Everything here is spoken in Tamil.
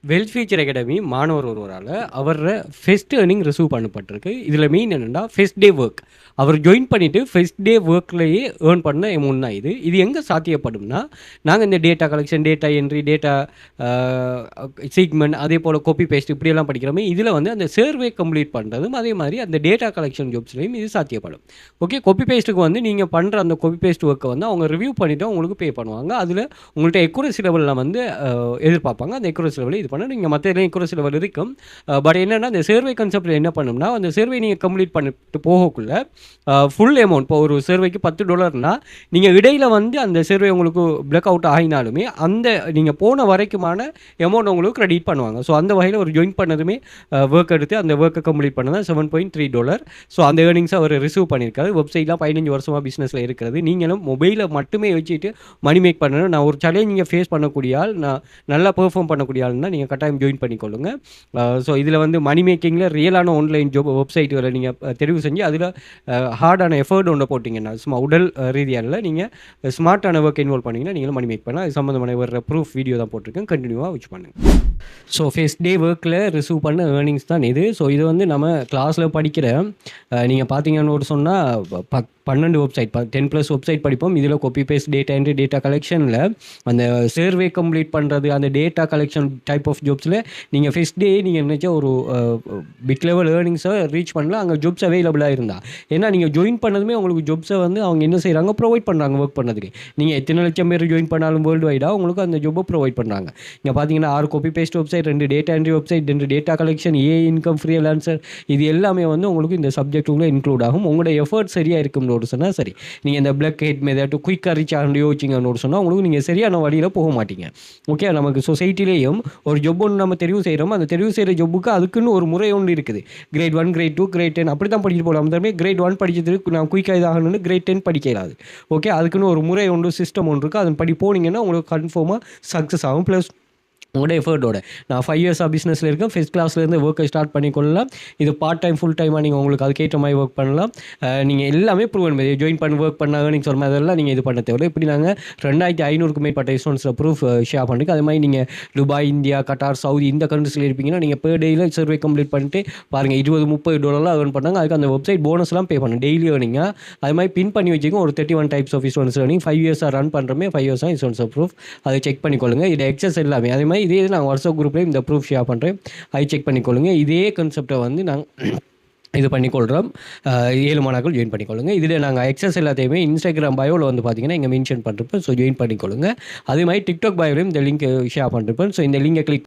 வெல்த் ஃபியூச்சர் அகாடமி மாணவர் ஒருவரால் அவர ஃபெஸ்ட் ஏர்னிங் ரிசீவ் பண்ணப்பட்டிருக்கு. இதில் மெயின் என்னென்னா ஃபெஸ்ட் டே ஒர்க் அவர் ஜாயின் பண்ணிவிட்டு ஃபெஸ்ட் டே ஒர்க்லேயே ஏர்ன் பண்ண அமௌண்ட் தான் இது. இது எங்கே சாத்தியப்படும்னா, நாங்கள் இந்த data collection, data entry, data segment, அதே போல் காப்பி பேஸ்ட் இப்படியெல்லாம் படிக்கிறோமே, இதில் வந்து அந்த சர்வே கம்ப்ளீட் பண்ணுறதும் அதே மாதிரி அந்த டேட்டா கலெக்ஷன் ஜாப்ஸ்லையும் இது சாத்தியப்படும். ஓகே, காப்பி பேஸ்ட்டுக்கு வந்து நீங்கள் பண்ணுற அந்த காப்பி பேஸ்ட் ஒர்க்கை வந்து அவங்க ரிவ்யூ பண்ணிவிட்டு உங்களுக்கு பே பண்ணுவாங்க. அதில் உங்கள்கிட்ட எக்குரசி லெவலில் வந்து எதிர்பார்ப்பாங்க. அந்த எக்குரசி லெவலில் இது பண்ண நீங்கள் மற்ற எல்லாம் எக்குரசி லெவல் இருக்கும். பட் என்னென்னா அந்த சர்வே கான்செப்டில் என்ன பண்ணணும்னா, அந்த சர்வே நீங்கள் கம்ப்ளீட் பண்ணிட்டு போகக்குள்ள ஃபுல் அமௌண்ட் இப்போ ஒரு சர்வேக்கு $10 நீங்கள் இடையில் வந்து அந்த சர்வே உங்களுக்கு பிளாக் அவுட் ஆகினாலுமே அந்த நீங்கள் போன வரைக்குமான அமௌண்ட் உங்களுக்கு கிரெடிட் பண்ணுவாங்க. ஸோ அந்த வகையில் ஒரு ஜாயின் பண்ணதுமே ஒர்க் எடுத்து அந்த ஒர்க்கை கம்ப்ளீட் பண்ண தான் $7.3. ஸோ அந்த ஏர்னிங்ஸை அவர் ரிசீவ் பண்ணியிருக்காரு. வெப்சைட்லாம் 15 வருஷமாக பிஸ்னஸில் இருக்கிறது. நீங்களும் மொபைலை மட்டுமே வச்சுட்டு மணி மேக் பண்ணணும். நான் ஒரு சேலஞ்ச் நீங்கள் ஃபேஸ் பண்ணக்கூடிய ஆள், நான் நல்லா பெர்ஃபார்ம் பண்ணக்கூடிய ஆள்னா நீங்கள் கட்டாயம் ஜாயின் பண்ணிக்கொள்ளுங்க. ஸோ இதில் வந்து மணி மேக்கிங்கில் ரியலான ஆன்லைன் ஜாப் வெப்சைட்டுகளை நீங்கள் தெரிவு செஞ்சு அதில் ஹார்டான எஃபர்ட் ஒன்று போட்டிங்கன்னா, சும்மா உடல் ரீதியான நீங்கள் ஸ்மார்ட்டான ஒர்க் இன்வால்வ் பண்ணிங்கன்னா நீங்களும் மணி மேக் பண்ணலாம். அது சம்மந்தமான ஒரு ப்ரூஃப் வீடியோ தான் போட்டிருக்கேன். கண்டினியூவாக வச்சு பண்ணுங்கள். ஸோ ஃபர்ஸ்ட் டே ஒர்க்கில் ரிசீவ் பண்ண ஏர்னிங்ஸ் தான் இது. ஸோ இது வந்து நம்ம கிளாஸில் படிக்கிற நீங்கள் பார்த்தீங்கன்னு ஒரு சொன்னால் 12 வெப்சைட் 10+ வெப்சைட் படிப்போம். இதில் copy paste, data entry, data கலெக்ஷனில் அந்த சர்வே கம்ப்ளீட் பண்ணுறது, அந்த டேட்டா கலெக்ஷன் டைப் ஆஃப் ஜாப்ஸில் நீங்கள் ஃபர்ஸ்ட் டே நீங்கள் நினச்ச ஒரு பிக் லெவல் ஏர்னிங்ஸை ரீச் பண்ணலாம். அங்கே ஜாப்ஸ் அவைலபிளாக இருந்தால். ஏன்னா நீங்கள் ஜாயின் பண்ணதுமே உங்களுக்கு ஜாப்ஸை வந்து அவங்க என்ன செய்கிறாங்க, ப்ரொவைட் பண்ணுறாங்க ஒர்க் பண்ணதுக்கு. நீங்கள் எத்தனை லட்சம் பேர் ஜாயின் பண்ணாலும் வேர்ல்டு வைடாக உங்களுக்கு அந்த ஜாப்பை ப்ரொவைட் பண்ணுறாங்க. இங்கே பார்த்தீங்கன்னா 6 copy paste website, 2 data entry website, 2 data collection, income, freelancer, இது எல்லாமே வந்து உங்களுக்கு இந்த சப்ஜெக்ட்டுக்குள்ளே இன்க்ளூட் ஆகும். உங்களோட எஃபர்ட் சரியாக இருக்கும்னு சொன்னால் சரி. நீங்கள் இந்த பிளாக் ஹெட் மெத்தட் குயிக்காக ரீச் ஆகணும் யோசிச்சிங்கன்னு சொன்னால் உங்களுக்கு நீங்கள் சரியான வழியில் போக மாட்டீங்க. ஓகே, நமக்கு சொசைட்டிலேயும் ஒரு ஜொப் ஒன்று நம்ம தெரிவு செய்கிறோம். அந்த தெரிவு செய்கிற ஜொப்புக்கு அதுக்குன்னு ஒரு முறை ஒன்று இருக்குது. கிரேட் 1, கிரேட் 2, கிரேட் 10 அப்படி தான் படிச்சுட்டு போகலாம். அந்த கிரேட் 1 படிச்சதுக்கு நான் குயிக்காக இதாகணும்னு கிரேட் 10 படிக்கலாது. ஓகே, அதுக்குன்னு ஒரு முறை ஒன்று, சிஸ்டம் ஒன்று இருக்குது. அதன் படி போனீங்கன்னா உங்களுக்கு கன்ஃபார்மாக சக்ஸஸ் ஆகும். ப்ளஸ் உங்களோட எஃபர்ட்டோட நான் 5 இயர்ஸாக பிஸ்னஸில் இருக்கேன். ஃபர்ஸ்ட் கிளாஸ்லேருந்து ஒர்க்கை ஸ்டார்ட் பண்ணிக்கொள்ளலாம். இது பார்ட் டைம், ஃபுல் டைமாக நீங்கள் உங்களுக்கு அதுக்கேற்ற மாதிரி ஒர்க் பண்ணலாம். நீங்கள் எல்லாமே ப்ரூவன் மாதிரி ஜாயின் பண்ணி ஒர்க் பண்ண ஏர்னிங்ஸ் வரும். அதெல்லாம் நீங்கள் இது பண்ண தேவை. இப்படி நாங்கள் 2500க்கும் மேற்பட்ட ஸ்டூடெண்ட்ஸில் ப்ரூஃப் ஷேர் பண்ணிருக்கு. அது மாதிரி நீங்கள் துபாய், இந்தியா, கட்டார், சவுதி இந்த கண்ட்ரிஸில் இருப்பீங்கன்னா நீங்கள் பெர் டேயில் சர்வே கம்ப்ளீட் பண்ணிட்டு பாருங்கள் $20-30 ஏர்ன் பண்ணாங்க. அதுக்கு அந்த வெப்சைட் போனஸ்லாம் பே பண்ணணும். டெய்லி ஏர்னிங்காக அது மாதிரி பின் பண்ணி வச்சுக்கோங்க. ஒரு 31 டைப்ஸ் ஆஃப் ஸ்டூடெண்ட்ஸ் ஏர்னிங் 5 இயர்ஸாக ரன் பண்ணுறமே. 5 இயர்ஸாக ஸ்டூடெண்ட்ஸ் ஆஃப் ப்ரூஃப் அதை செக் பண்ணிக்கொள்ளுங்கள். இது எக்ஸஸ் எல்லாமே அதே மாதிரி இதே நான் வாட்ஸ்அப் குரூப்லேயும் இந்த ப்ரூஃப் ஷேர் பண்ணுறேன். அதை செக் பண்ணிக்கொள்ளுங்க. இதே கான்செப்டை வந்து நாங்கள் இது பண்ணிக்கொள்கிறோம். 7 மாணவர்கள் ஜாயின் பண்ணிக்கொள்ளுங்க. இதில் நாங்கள் எக்ஸஸ் எல்லாத்தையுமே இன்ஸ்டாகிராம் பயோவில் வந்து பார்த்தீங்கன்னா இங்கே மென்ஷன் பண்ணிருப்போம். ஸோ ஜாயின் பண்ணிக்கொள்ளுங்க. அதே மாதிரி டிக்டாக் பயோலையும் இந்த லிங்க் ஷேர் பண்ணிருப்போம். ஸோ இந்த லிங்கை கிளிக்